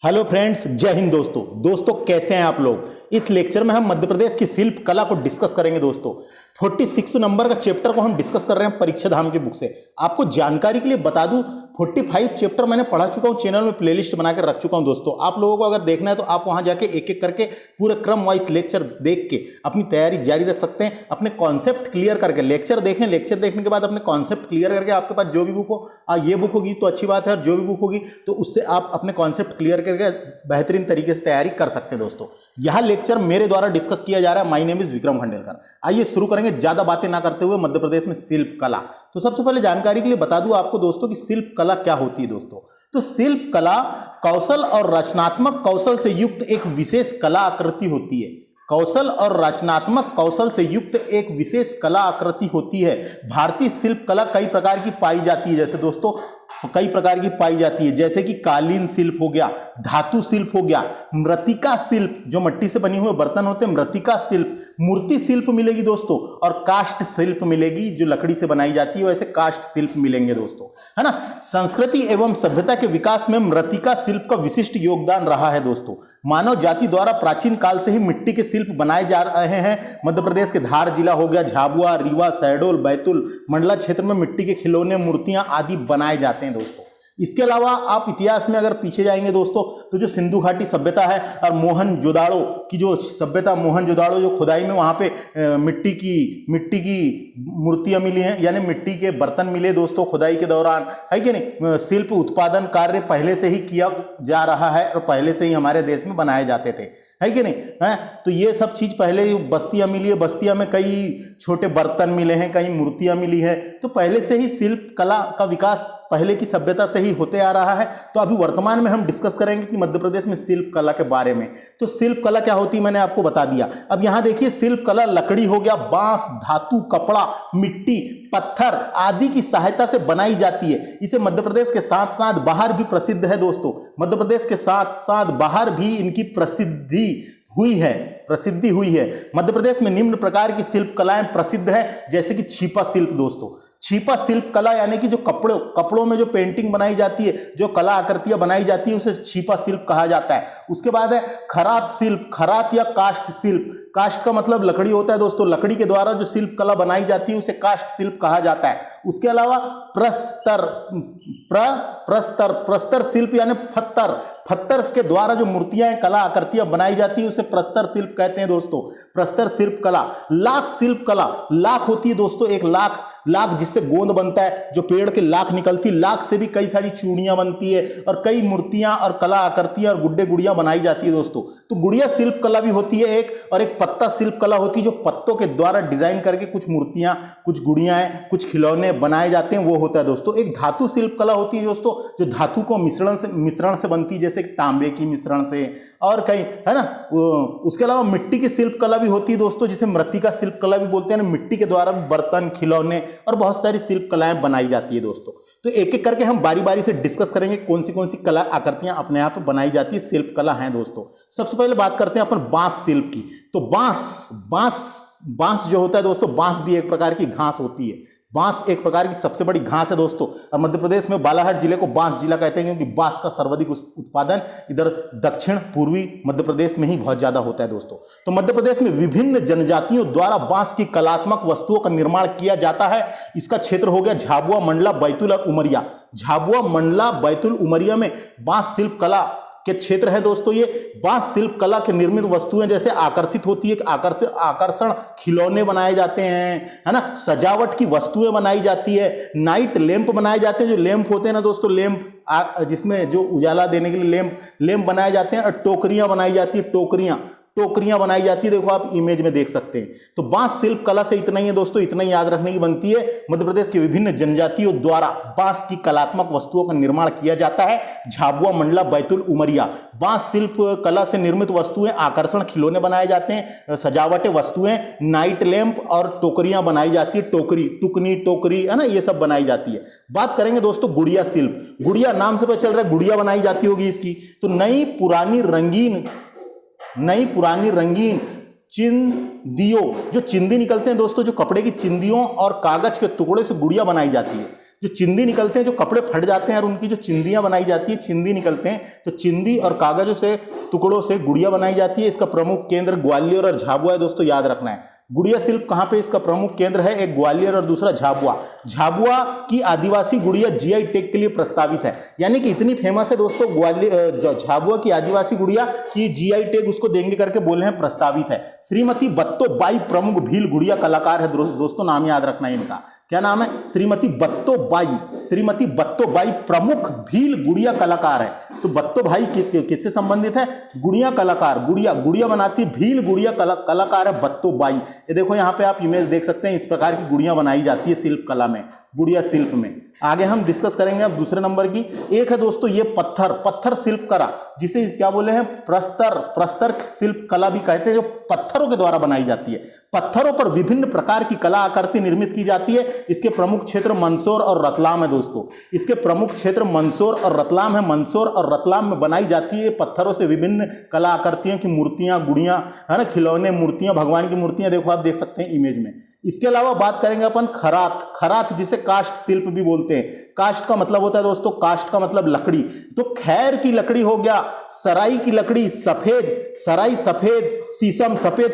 Hello friends, जय हिंद दोस्तों कैसे हैं आप लोग। इस लेक्चर में हम मध्य प्रदेश की शिल्प कला को डिस्कस करेंगे दोस्तों। 46 नंबर का चैप्टर को हम डिस्कस कर रहे हैं परीक्षा धाम की बुक से। आपको जानकारी के लिए बता दूं, 45 चैप्टर मैंने पढ़ा चुका हूं, चैनल में प्लेलिस्ट बनाकर रख चुका हूं दोस्तों। आप लोगों को अगर देखना है तो आप वहां जाके एक एक करके पूरे क्रम वाइज लेक्चर देख के अपनी तैयारी जारी रख सकते हैं। अपने कॉन्सेप्ट क्लियर करके लेक्चर देखें, लेक्चर देखने के बाद अपने कॉन्सेप्ट क्लियर करके आपके पास जो भी बुक हो, ये बुक होगी तो अच्छी बात है, और जो भी बुक होगी तो उससे आप अपने कॉन्सेप्ट क्लियर करके बेहतरीन तरीके से तैयारी कर सकते हैं दोस्तों। यह लेक्चर मेरे द्वारा डिस्कस किया जा रहा है। My name is Vikram Khandelkar. आइए शुरू करेंगे ज्यादा बातें ना करते हुए मध्य प्रदेश में शिल्प कला। तो सबसे पहले जानकारी के लिए बता दूं आपको दोस्तों कि शिल्प कला क्या होती है दोस्तों। तो शिल्प कला कौशल और रचनात्मक कौशल से युक्त एक विशेष कला आकृति होती है। कौशल और रचनात्मक कौशल से युक्त एक विशेष कला आकृति होती है। भारतीय शिल्प कला कई प्रकार की पाई जाती है, जैसे दोस्तों कई प्रकार की पाई जाती है, जैसे कि कालीन शिल्प हो गया, धातु शिल्प हो गया, मृतिका शिल्प जो मिट्टी से बनी हुए बर्तन होते हैं, मृतिका शिल्प, मूर्ति शिल्प मिलेगी दोस्तों, और काष्ठ शिल्प मिलेगी जो लकड़ी से बनाई जाती है, वैसे काष्ठ शिल्प मिलेंगे दोस्तों, है ना। संस्कृति एवं सभ्यता के विकास में मृतिका शिल्प का विशिष्ट योगदान रहा है दोस्तों। मानव जाति द्वारा प्राचीन काल से ही मिट्टी के शिल्प बनाए जा रहे हैं। मध्य प्रदेश के धार जिला हो गया, झाबुआ, रीवा, शहडोल, बैतूल, मंडला क्षेत्र में मिट्टी के खिलौने, मूर्तियां आदि बनाए जाते हैं दोस्तों। इसके अलावा आप इतिहास में अगर पीछे जाएंगे दोस्तों तो जो सिंधु घाटी सभ्यता है और मोहनजोदाड़ो की जो सभ्यता, मोहनजोदाड़ो जो खुदाई में वहां पे मिट्टी की मूर्तियां मिली हैं, यानी मिट्टी के बर्तन मिले दोस्तों खुदाई के दौरान, है कि नहीं। शिल्प उत्पादन कार्य पहले से ही किया जा रहा है और पहले से ही हमारे देश में बनाए जाते थे, है कि नहीं है। तो ये सब चीज पहले बस्तियां मिली है, बस्तियां में कई छोटे बर्तन मिले हैं, कई मूर्तियां मिली है, तो पहले से ही शिल्प कला का विकास पहले की सभ्यता से ही होते आ रहा है। तो अभी वर्तमान में हम डिस्कस करेंगे कि मध्य प्रदेश में शिल्प कला के बारे में। तो शिल्प कला क्या होती है मैंने आपको बता दिया। अब यहां देखिए, शिल्प कला लकड़ी हो गया, बांस, धातु, कपड़ा, मिट्टी, पत्थर आदि की सहायता से बनाई जाती है। इसे मध्य प्रदेश के साथ साथ बाहर भी प्रसिद्ध है दोस्तों। मध्य प्रदेश के साथ साथ बाहर भी इनकी प्रसिद्धि हुई है। मध्य प्रदेश में निम्न प्रकार की शिल्प कलाएं प्रसिद्ध हैं, जैसे कि छिपा शिल्प दोस्तों। छिपा शिल्प कला यानी कि जो कपड़ों में जो पेंटिंग बनाई जाती है, जो कला आकृतियां बनाई जाती है, उसे छिपा शिल्प कहा जाता है। उसके बाद है खरात शिल्प, खरात या काष्ठ शिल्प। काष्ठ का मतलब लकड़ी होता है दोस्तों, लकड़ी के द्वारा जो शिल्प कला बनाई जाती है उसे काष्ठ शिल्प कहा जाता है। उसके अलावा प्रस्तर शिल्प यानी पत्थर के द्वारा जो मूर्तियां, कला आकृतियां बनाई जाती है उसे प्रस्तर शिल्प कहते हैं दोस्तों। प्रस्तर शिल्प कला। लाख शिल्प कला, लाख होती है दोस्तों, एक लाख जिससे गोंद बनता है, जो पेड़ के लाख निकलती, लाख से भी कई सारी चूड़ियां बनती है और कई मूर्तियां और कला आकृतियां और गुड्डे गुड़ियां बनाई जाती है दोस्तों। तो गुड़िया शिल्प कला भी होती है एक, और एक पत्ता शिल्प कला होती है, जो पत्तों के द्वारा डिजाइन करके कुछ मूर्तियां, कुछ गुड़ियां, कुछ खिलौने बनाए जाते हैं, वो होता है दोस्तों। एक धातु शिल्प कला होती है दोस्तों, जो धातु को मिश्रण से बनती है, जैसे तांबे की मिश्रण से और कई, है ना। उसके अलावा मिट्टी की शिल्प कला भी होती है दोस्तों, जिसे मृतिका शिल्प कला भी बोलते हैं। मिट्टी के द्वारा बर्तन, खिलौने और बहुत सारी शिल्प कलाएं बनाई जाती है दोस्तों। तो एक एक करके हम बारी बारी से डिस्कस करेंगे कौन सी कला आकृतियां अपने आप पे बनाई जाती है, शिल्प कला हैं दोस्तों। सबसे पहले बात करते हैं अपन बांस शिल्प की। तो बांस जो होता है दोस्तों, बांस भी एक प्रकार की घास होती है। बांस एक प्रकार की सबसे बड़ी घास है दोस्तों, और मध्य प्रदेश में बालाघाट जिले को बांस जिला कहते हैं, क्योंकि बांस का सर्वाधिक उत्पादन इधर दक्षिण पूर्वी मध्य प्रदेश में ही बहुत ज्यादा होता है दोस्तों। तो मध्य प्रदेश में विभिन्न जनजातियों द्वारा बांस की कलात्मक वस्तुओं का निर्माण किया जाता है। इसका क्षेत्र हो गया झाबुआ, मंडला, बैतूल और उमरिया। झाबुआ, मंडला, बैतूल, उमरिया में बांस शिल्प कला के क्षेत्र है दोस्तों। ये बांस शिल्प कला के निर्मित वस्तुएं जैसे आकर्षित होती है, आकर्षण खिलौने बनाए जाते हैं, है ना। सजावट की वस्तुएं बनाई जाती है, नाइट लैंप बनाए जाते हैं। जो लैंप होते हैं ना दोस्तों, लैंप जिसमें जो उजाला देने के लिए लैंप बनाए जाते हैं, और टोकरियां बनाई जाती है, टोकरियां बनाई जाती है, देखो आप इमेज में देख सकते हैं। तो बांस शिल्प कला से इतना ही है दोस्तों, इतना ही याद रखने की बनती है। मध्य प्रदेश के विभिन्न जनजातियों द्वारा बांस की कलात्मक वस्तुओं का निर्माण किया जाता है। झाबुआ, मंडला, बैतूल, उमरिया। बांस शिल्प कला से निर्मित वस्तुएं, आकर्षण खिलौने बनाए जाते हैं, सजावटें वस्तुएं, नाइट लैंप और टोकरियां बनाई जाती है, टोकरी, है ना, ये सब बनाई जाती है। बात करेंगे दोस्तों गुड़िया शिल्प। गुड़िया नाम से पता चल रहा है गुड़िया बनाई जाती होगी इसकी। तो नई पुरानी रंगीन चिंदियों, जो चिंदी निकलते हैं दोस्तों, जो कपड़े की चिंदियों और कागज के टुकड़े से गुड़िया बनाई जाती है। जो चिंदी निकलते हैं, जो कपड़े फट जाते हैं और उनकी जो चिंदियां बनाई जाती है, चिंदी निकलते हैं, तो चिंदी और कागजों से टुकड़ों से गुड़िया बनाई जाती है। इसका प्रमुख केंद्र ग्वालियर और झाबुआ है दोस्तों, याद रखना है। गुड़िया शिल्प कहाँ पे इसका प्रमुख केंद्र है, एक ग्वालियर और दूसरा झाबुआ। झाबुआ की आदिवासी गुड़िया जीआई टैग के लिए प्रस्तावित है, यानी कि इतनी फेमस है दोस्तों ग्वालियर झाबुआ की आदिवासी गुड़िया की जीआई टैग उसको देंगे करके बोले हैं, प्रस्तावित है। श्रीमती बत्तो बाई प्रमुख भील गुड़िया कलाकार है दोस्तों, नाम याद रखना है इनका। क्या नाम है? श्रीमती बत्तो बाई। श्रीमती बत्तो बाई प्रमुख भील गुड़िया कलाकार है। तो बत्तो भाई किससे संबंधित है? गुड़िया कलाकार, गुड़िया बनाती भील गुड़िया कलाकार है बत्तो बाई। ये देखो यहाँ पे आप इमेज देख सकते हैं, इस प्रकार की गुड़िया बनाई जाती है शिल्प कला में, गुड़िया शिल्प में। आगे हम डिस्कस करेंगे अब दूसरे नंबर की। एक है दोस्तों ये पत्थर शिल्प कला, जिसे क्या बोले हैं, प्रस्तर शिल्प कला भी कहते हैं, जो पत्थरों के द्वारा बनाई जाती है। पत्थरों पर विभिन्न प्रकार की कला आकृति निर्मित की जाती है। इसके प्रमुख क्षेत्र मंदसौर और रतलाम है दोस्तों। इसके प्रमुख क्षेत्र मंदसौर और रतलाम है। मंदसौर और रतलाम में बनाई जाती है पत्थरों से विभिन्न कला आकृतियों की मूर्तियां, गुड़ियां, है ना, खिलौने, मूर्तियां, भगवान की मूर्तियां, देखो आप देख सकते हैं इमेज में। इसके अलावा बात करेंगे अपन खरात जिसे काष्ठ शिल्प भी बोलते हैं। काष्ठ का मतलब होता है दोस्तों, काष्ठ का मतलब लकड़ी। तो खैर की लकड़ी हो गया, सराई की लकड़ी, सफेद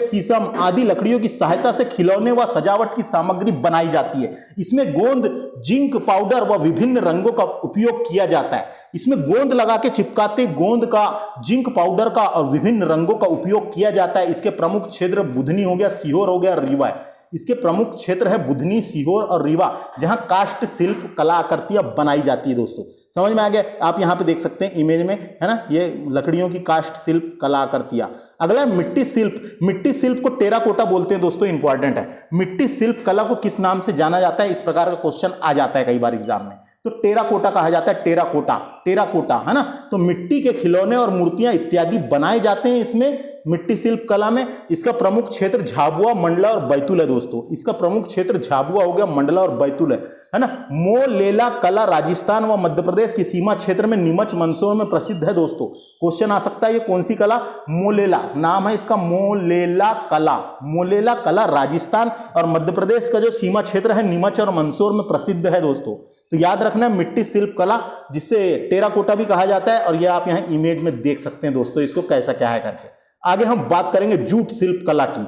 शीशम आदि लकड़ियों की सहायता से खिलौने व सजावट की सामग्री बनाई जाती है। इसमें गोंद, जिंक पाउडर व विभिन्न रंगों का उपयोग किया जाता है। इसमें गोंद लगा के चिपकाते, गोंद का, जिंक पाउडर का और विभिन्न रंगों का उपयोग किया जाता है। इसके प्रमुख क्षेत्र बुधनी हो गया, सीहोर हो गया, रीवा है। इसके प्रमुख क्षेत्र है बुधनी, सीहोर और रीवा, जहां काष्ठ शिल्प कला आकृतियां बनाई जाती है दोस्तों। समझ में आ गया? आप यहां पे देख सकते हैं इमेज में, है ना, ये लकड़ियों की काष्ठ शिल्प कला आकृतियां। अगला है मिट्टी शिल्प। मिट्टी शिल्प को टेराकोटा बोलते हैं दोस्तों, इंपॉर्टेंट है। मिट्टी शिल्प कला को किस नाम से जाना जाता है? इस प्रकार का क्वेश्चन आ जाता है कई बार एग्जाम में। तो टेराकोटा कहा जाता है, टेराकोटा, है ना। तो मिट्टी के खिलौने और मूर्तियां इत्यादि बनाए जाते हैं इसमें, मिट्टी शिल्प कला में। इसका प्रमुख क्षेत्र झाबुआ, मंडला और बैतूल है दोस्तों। इसका प्रमुख क्षेत्र झाबुआ हो गया, मंडला और बैतूल है ना। मोलेला कला राजस्थान व मध्य प्रदेश की सीमा क्षेत्र में नीमच, मंदसौर में प्रसिद्ध है दोस्तों। क्वेश्चन आ सकता है ये कौन सी कला? मोलेला नाम है इसका, मोलेला कला राजस्थान और मध्य प्रदेश का जो सीमा क्षेत्र है नीमच और मंदसौर में प्रसिद्ध है दोस्तों। तो याद रखना है मिट्टी शिल्प कला, जिसे टेराकोटा भी कहा जाता है, और ये आप यहाँ इमेज में देख सकते हैं दोस्तों इसको कैसा क्या है करके। आगे हम बात करेंगे जूट शिल्प कला की।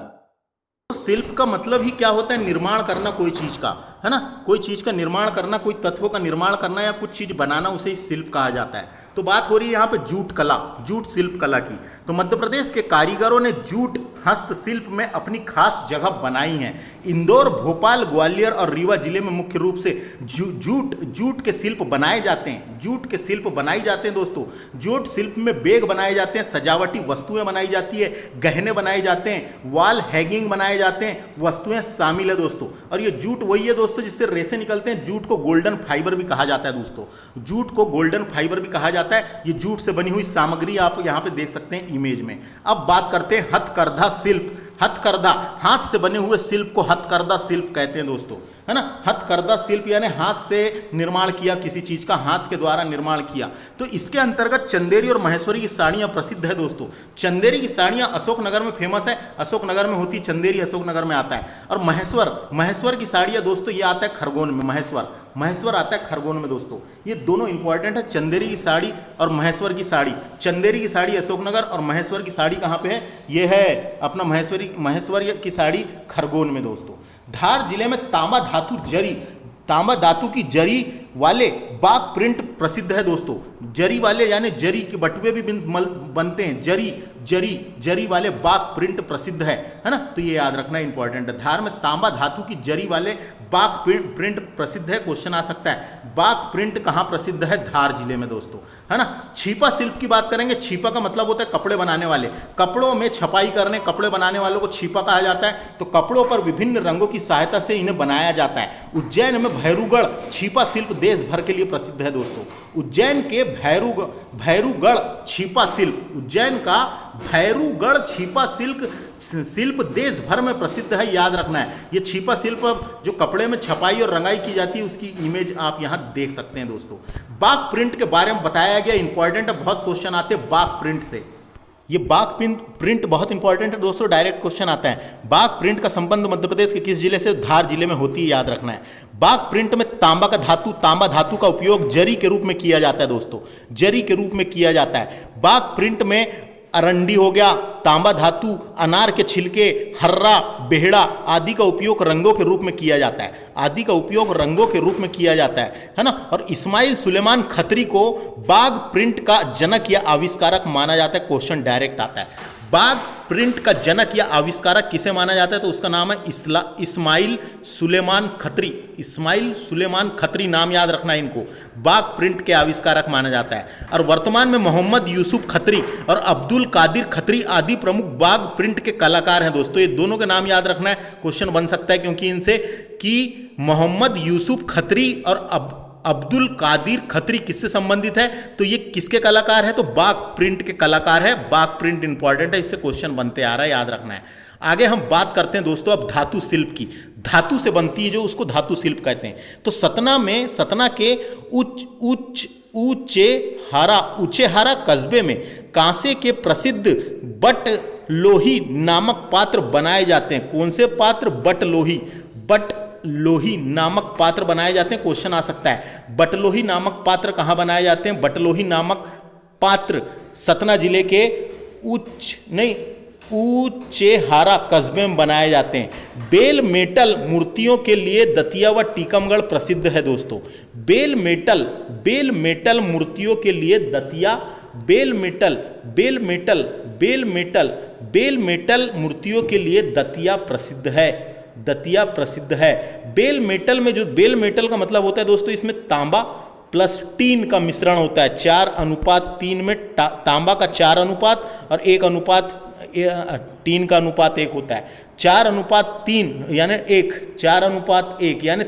तो शिल्प का मतलब ही क्या होता है? निर्माण करना कोई चीज का, है ना, कोई चीज का निर्माण करना, कोई तत्वों का निर्माण करना या कुछ चीज बनाना, उसे शिल्प कहा जाता है। तो बात हो रही है यहाँ पे जूट शिल्प कला की। तो मध्य प्रदेश के कारीगरों ने जूट हस्तशिल्प में अपनी खास जगह बनाई है। इंदौर, भोपाल, ग्वालियर और रीवा जिले में मुख्य रूप से जूट के शिल्प बनाए जाते हैं। जूट के शिल्प बनाई जाते हैं दोस्तों। जूट शिल्प में बैग बनाए जाते हैं, सजावटी वस्तुएं बनाई जाती है, गहने बनाए जाते हैं, वॉल हैंगिंग बनाए जाते हैं, वस्तुएं शामिल है दोस्तों। और ये जूट वही है दोस्तों जिससे रेशे निकलते हैं। जूट को गोल्डन फाइबर भी कहा जाता है दोस्तों, जूट को गोल्डन फाइबर भी कहा जाता है। ये जूट से बनी हुई सामग्री आप यहाँ पे देख सकते हैं इमेज में। अब बात करते हैं हथकरघा शिल्प। हथकरघा, हाथ से बने हुए शिल्प को हथकरघा शिल्प कहते हैं दोस्तों, है ना। हथकरघा शिल्प यानी हाथ से निर्माण किया, किसी चीज का हाथ के द्वारा निर्माण किया। तो इसके अंतर्गत चंदेरी और महेश्वरी की साड़ियां प्रसिद्ध है दोस्तों। चंदेरी की साड़ियां अशोकनगर में फेमस है, अशोकनगर में होती है चंदेरी, अशोकनगर में आता है। और महेश्वर की साड़ियां दोस्तों ये आता है खरगोन में, महेश्वर आता है खरगोन में दोस्तों। ये दोनों इंपॉर्टेंट है, चंदेरी की साड़ी और महेश्वर की साड़ी। चंदेरी की साड़ी अशोकनगर और महेश्वर की साड़ी कहाँ पे है? ये है अपना महेश्वर की साड़ी खरगोन में दोस्तों। धार जिले में तांबा धातु की जरी वाले बाग प्रिंट प्रसिद्ध है दोस्तों। जरी वाले यानी जरी के बटुए भी बनते हैं, जरी वाले बाग प्रिंट प्रसिद्ध है ना। तो ये याद रखना इंपॉर्टेंट है। धार में तांबा धातु की जरी वाले बाग प्रिंट प्रसिद्ध है। क्वेश्चन आ सकता है बाग प्रिंट कहाँ प्रसिद्ध है? धार जिले में दोस्तों, है ना। छीपा शिल्प की बात करेंगे। छीपा का मतलब होता है कपड़े बनाने वाले, कपड़ों में छपाई करने, कपड़े बनाने वालों को छीपा कहा जाता है। तो कपड़ों पर विभिन्न रंगों की सहायता से इन्हें बनाया जाता है। उज्जैन में भैरूगढ़ छीपा शिल्प देश भर के लिए प्रसिद्ध है दोस्तों। उज्जैन के भैरूगढ़ छीपा शिल्प, उज्जैन का भैरूगढ़ छीपा शिल्प देश भर में प्रसिद्ध है, याद रखना है। ये छीपा शिल्प जो कपड़े में छपाई और रंगाई की जाती है उसकी इमेज आप यहां देख सकते हैं दोस्तों। बाग प्रिंट के बारे में बताया गया, इंपॉर्टेंट है, बहुत क्वेश्चन आते हैं बाग प्रिंट से। ये बाग प्रिंट बहुत इंपॉर्टेंट है दोस्तों, डायरेक्ट क्वेश्चन आता है। बाग प्रिंट का संबंध मध्य प्रदेश के किस जिले से? धार जिले में होती है, याद रखना है। बाघ प्रिंट में तांबा धातु का उपयोग जरी के रूप में किया जाता है दोस्तों, जरी के रूप में किया जाता है। बाघ प्रिंट में अरंडी हो गया, तांबा धातु, अनार के छिलके, हर्रा, बेहड़ा आदि का उपयोग रंगों के रूप में किया जाता है, आदि का उपयोग रंगों के रूप में किया जाता है ना। और इस्माइल सुलेमान खत्री को बाघ प्रिंट का जनक या आविष्कारक माना जाता है। क्वेश्चन डायरेक्ट आता है, बाघ प्रिंट का जनक या आविष्कारक किसे माना जाता है? तो उसका नाम है इस्माइल सुलेमान खत्री। इस्माइल सुलेमान खत्री नाम याद रखना है इनको, बाघ प्रिंट के आविष्कारक माना जाता है। और वर्तमान में मोहम्मद यूसुफ खत्री और अब्दुल कादिर खत्री आदि प्रमुख बाघ प्रिंट के कलाकार हैं दोस्तों। ये दोनों के नाम याद रखना है, क्वेश्चन बन सकता है क्योंकि इनसे कि मोहम्मद यूसुफ खत्री और अब्दुल कादिर खत्री किससे संबंधित है? तो ये किसके कलाकार है? तो बाघ प्रिंट के कलाकार है। बाघ प्रिंट इंपॉर्टेंट है, इससे क्वेश्चन बनते आ रहा है, याद रखना है। आगे हम बात करते हैं दोस्तों अब धातु शिल्प की। धातु से बनती है जो, उसको धातु शिल्प कहते हैं। तो सतना के ऊंचेहारा कस्बे में कांसे के प्रसिद्ध बट लोही नामक पात्र बनाए जाते हैं। कौन से पात्र? बटलोही नामक पात्र बनाए जाते हैं। क्वेश्चन आ सकता है, बटलोही नामक पात्र कहाँ बनाए जाते हैं? बटलोही नामक पात्र सतना जिले के ऊंचेहारा कस्बे में बनाए जाते हैं। बेल मेटल मूर्तियों के लिए दतिया व टीकमगढ़ प्रसिद्ध है दोस्तों। बेल मेटल मूर्तियों के लिए दतिया, बेल मेटल मूर्तियों के लिए दतिया प्रसिद्ध है। दतिया प्रसिद्ध है। बेल मेटल में, जो बेल मेटल का मतलब होता है दोस्तों, इसमें तांबा प्लस टीन का मिश्रण होता है। 4:3 में तांबा का 4 अनुपात और 1 अनुपात टीन का अनुपात 1 होता है। 4:3 यानी 1, 4:1 यानी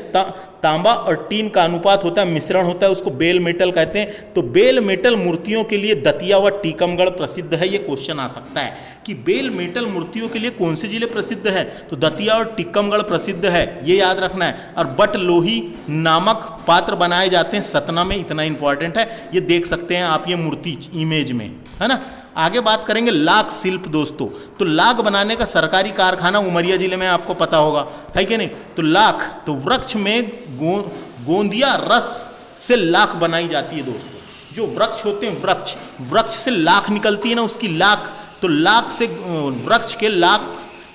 तांबा और टीन का अनुपात होता है, मिश्रण होता है, उसको बेल मेटल कहते हैं। तो बेल मेटल मूर्तियों के लिए दतिया व टीकमगढ़ प्रसिद्ध है। ये क्वेश्चन आ सकता है कि बेल मेटल मूर्तियों के लिए कौन से जिले प्रसिद्ध है? तो दतिया और टीकमगढ़ प्रसिद्ध है, ये याद रखना है। और बटलोही नामक पात्र बनाए जाते हैं सतना में, इतना इंपॉर्टेंट है, ये देख सकते हैं आप ये मूर्ति इमेज में, है ना। आगे बात करेंगे लाख शिल्प दोस्तों। तो लाख बनाने का सरकारी कारखाना उमरिया जिले में आपको पता होगा, है कि नहीं। तो लाख, तो वृक्ष में गोंदिया रस से लाख बनाई जाती है दोस्तों। जो वृक्ष होते हैं, वृक्ष से लाख निकलती है ना, उसकी लाख, तो लाख से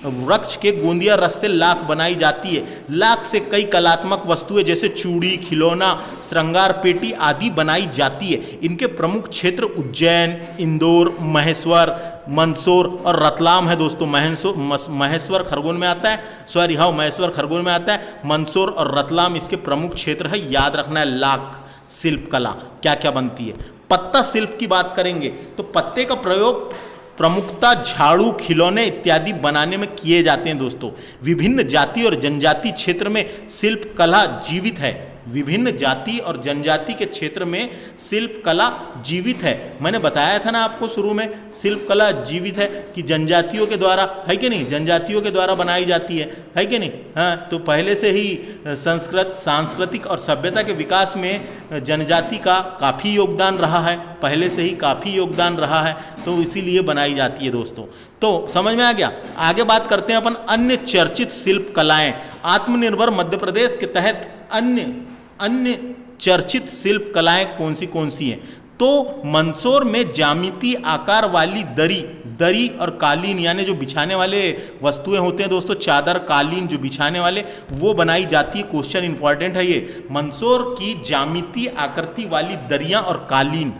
वृक्ष के गोंदिया रस से लाख बनाई जाती है। लाख से कई कलात्मक वस्तुएं जैसे चूड़ी, खिलौना, श्रृंगार पेटी आदि बनाई जाती है। इनके प्रमुख क्षेत्र उज्जैन, इंदौर, महेश्वर, मंदसौर और रतलाम है दोस्तों। महेश्वर खरगोन में आता है, महेश्वर खरगोन में आता है। मंदसौर और रतलाम इसके प्रमुख क्षेत्र है, याद रखना है। लाख शिल्प कला क्या क्या बनती है। पत्ता शिल्प की बात करेंगे तो पत्ते का प्रयोग प्रमुखता झाड़ू, खिलौने इत्यादि बनाने में किए जाते हैं दोस्तों। विभिन्न जाति और जनजाति क्षेत्र में शिल्प कला जीवित है। विभिन्न जाति और जनजाति के क्षेत्र में शिल्प कला जीवित है। मैंने बताया था ना आपको शुरू में, शिल्प कला जीवित है कि जनजातियों के द्वारा, है कि नहीं, जनजातियों के द्वारा बनाई जाती है कि नहीं। हाँ, तो पहले से ही सांस्कृतिक और सभ्यता के विकास में जनजाति का काफ़ी योगदान रहा है, पहले से ही काफ़ी योगदान रहा है, तो इसीलिए बनाई जाती है दोस्तों। तो समझ में आ गया। आगे बात करते हैं अपन अन्य चर्चित शिल्प कलाएं। आत्मनिर्भर मध्य प्रदेश के तहत अन्य चर्चित शिल्प कलाएं कौन सी हैं? तो मंदसौर में ज्यामिति आकार वाली दरी और कालीन, यानी जो बिछाने वाले वस्तुएं होते हैं दोस्तों, चादर, कालीन जो बिछाने वाले, वो बनाई जाती है। क्वेश्चन इंपॉर्टेंट है ये। मंदसौर की ज्यामिति आकृति वाली दरियां और कालीन,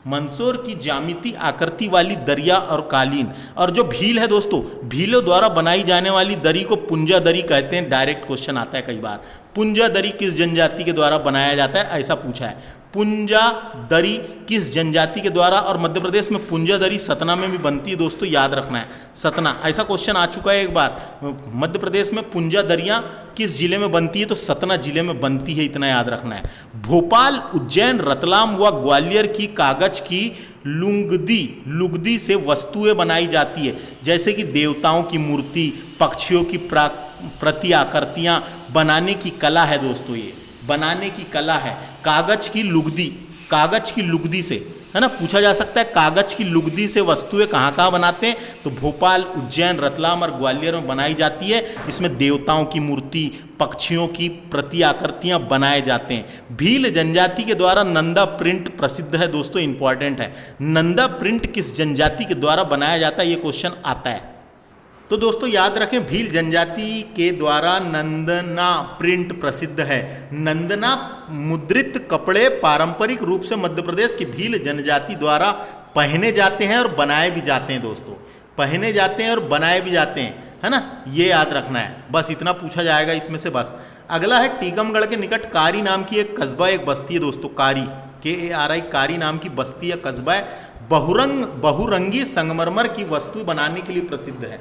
मंदसौर की ज्यामिति आकृति वाली दरिया और कालीन। और जो भील है दोस्तों, भीलों द्वारा बनाई जाने वाली दरी को पुंजा दरी कहते हैं। डायरेक्ट क्वेश्चन आता है कई बार, पुंजा दरी किस जनजाति के द्वारा बनाया जाता है, ऐसा पूछा है। पुंजा दरी किस जनजाति के द्वारा, और मध्य प्रदेश में पुंजा दरी सतना में भी बनती है दोस्तों, याद रखना है। सतना, ऐसा क्वेश्चन आ चुका है एक बार। मध्य प्रदेश में पुंजा दरियां किस जिले में बनती है? तो सतना जिले में बनती है, इतना याद रखना है। भोपाल, उज्जैन, रतलाम व ग्वालियर की कागज की लुगदी से वस्तुएं बनाई जाती है, जैसे कि देवताओं की मूर्ति, पक्षियों की प्रति आकृतियां बनाने की कला है दोस्तों। ये बनाने की कला है। कागज की लुगदी से है ना। पूछा जा सकता है कागज की लुगदी से वस्तुएं कहाँ कहाँ बनाते हैं, तो भोपाल, उज्जैन, रतलाम और ग्वालियर में बनाई जाती है। इसमें देवताओं की मूर्ति, पक्षियों की प्रति आकृतियां बनाए जाते हैं। भील जनजाति के द्वारा नंदा प्रिंट प्रसिद्ध है दोस्तों, इंपॉर्टेंट है। नंदा प्रिंट किस जनजाति के द्वारा बनाया जाता है, ये क्वेश्चन आता है। तो दोस्तों याद रखें, भील जनजाति के द्वारा नंदना प्रिंट प्रसिद्ध है। नंदना मुद्रित कपड़े पारंपरिक रूप से मध्य प्रदेश की भील जनजाति द्वारा पहने जाते हैं और बनाए भी जाते हैं दोस्तों, पहने जाते हैं और बनाए भी जाते हैं, है ना। ये याद रखना है, बस इतना पूछा जाएगा इसमें से बस। अगला है टीकमगढ़ के निकट कारी नाम की एक कस्बा, एक बस्ती है दोस्तों, कारी, KARI, कारी नाम की बस्ती या कस्बा है। बहुरंगी संगमरमर की वस्तु बनाने के लिए प्रसिद्ध है।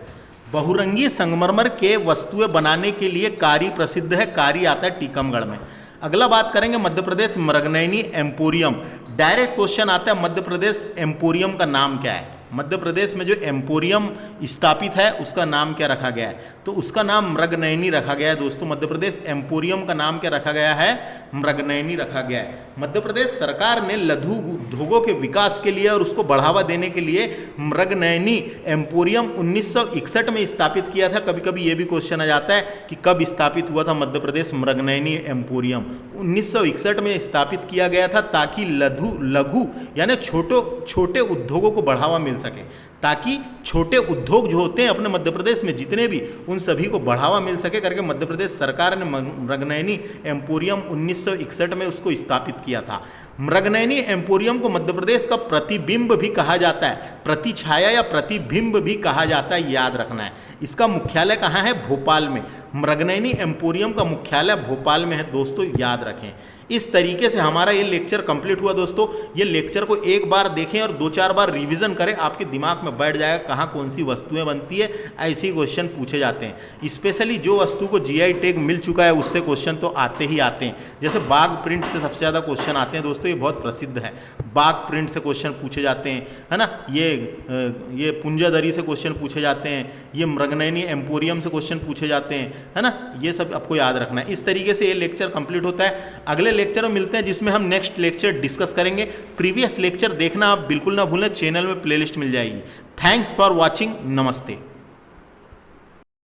बहुरंगी संगमरमर के वस्तुएं बनाने के लिए कारी प्रसिद्ध है। कारी आता है टीकमगढ़ में। अगला बात करेंगे Madhya Pradesh Mriganayani emporium. Direct question आता है, मध्य प्रदेश एम्पोरियम का नाम क्या है। मध्य प्रदेश में जो एम्पोरियम स्थापित है उसका नाम क्या रखा गया है, तो उसका नाम मृगनयनी रखा गया है दोस्तों। मध्य प्रदेश एम्पोरियम का नाम क्या रखा गया है, मृगनयनी रखा गया है। मध्य प्रदेश सरकार ने लघु उद्योगों के विकास के लिए और उसको बढ़ावा देने के लिए मृगनयनी एम्पोरियम 1961 में स्थापित किया था। कभी कभी ये भी क्वेश्चन आ जाता है कि कब स्थापित हुआ था मध्य प्रदेश मृगनयनी एम्पोरियम। 1961 में स्थापित किया गया था ताकि लघु यानी छोटे उद्योगों को बढ़ावा मिल सके, ताकि छोटे उद्योग जो होते हैं अपने मध्य प्रदेश में जितने भी, उन सभी को बढ़ावा मिल सके करके मध्य प्रदेश सरकार ने मृगनयनी एम्पोरियम 1961 में उसको स्थापित किया था। मृगनयनी एम्पोरियम को मध्य प्रदेश का प्रतिबिंब भी कहा जाता है, प्रतिछाया या प्रतिबिंब भी कहा जाता है, याद रखना है। इसका मुख्यालय कहाँ है, भोपाल में। मृगनयनी एम्पोरियम का मुख्यालय भोपाल में है दोस्तों, याद रखें। इस तरीके से हमारा ये लेक्चर कंप्लीट हुआ दोस्तों। ये लेक्चर को एक बार देखें और 2-4 बार रिवीजन करें, आपके दिमाग में बैठ जाएगा कहाँ कौन सी वस्तुएं बनती है। ऐसे ही क्वेश्चन पूछे जाते हैं। स्पेशली जो वस्तु को GI टैग मिल चुका है उससे क्वेश्चन तो आते ही आते हैं। जैसे बाघ प्रिंट से सबसे ज़्यादा क्वेश्चन आते हैं दोस्तों, ये बहुत प्रसिद्ध है। बाघ प्रिंट से क्वेश्चन पूछे जाते हैं, है ना। ये पुंजादरी से क्वेश्चन पूछे जाते हैं, ये मृगनयनी एम्पोरियम से क्वेश्चन पूछे जाते हैं, है ना। ये सब आपको याद रखना है। इस तरीके से ये लेक्चर कंप्लीट होता है। अगले लेक्चर में मिलते हैं जिसमें हम नेक्स्ट लेक्चर डिस्कस करेंगे। प्रीवियस लेक्चर देखना आप बिल्कुल ना भूलें, चैनल में प्लेलिस्ट मिल जाएगी। थैंक्स फॉर वॉचिंग, नमस्ते।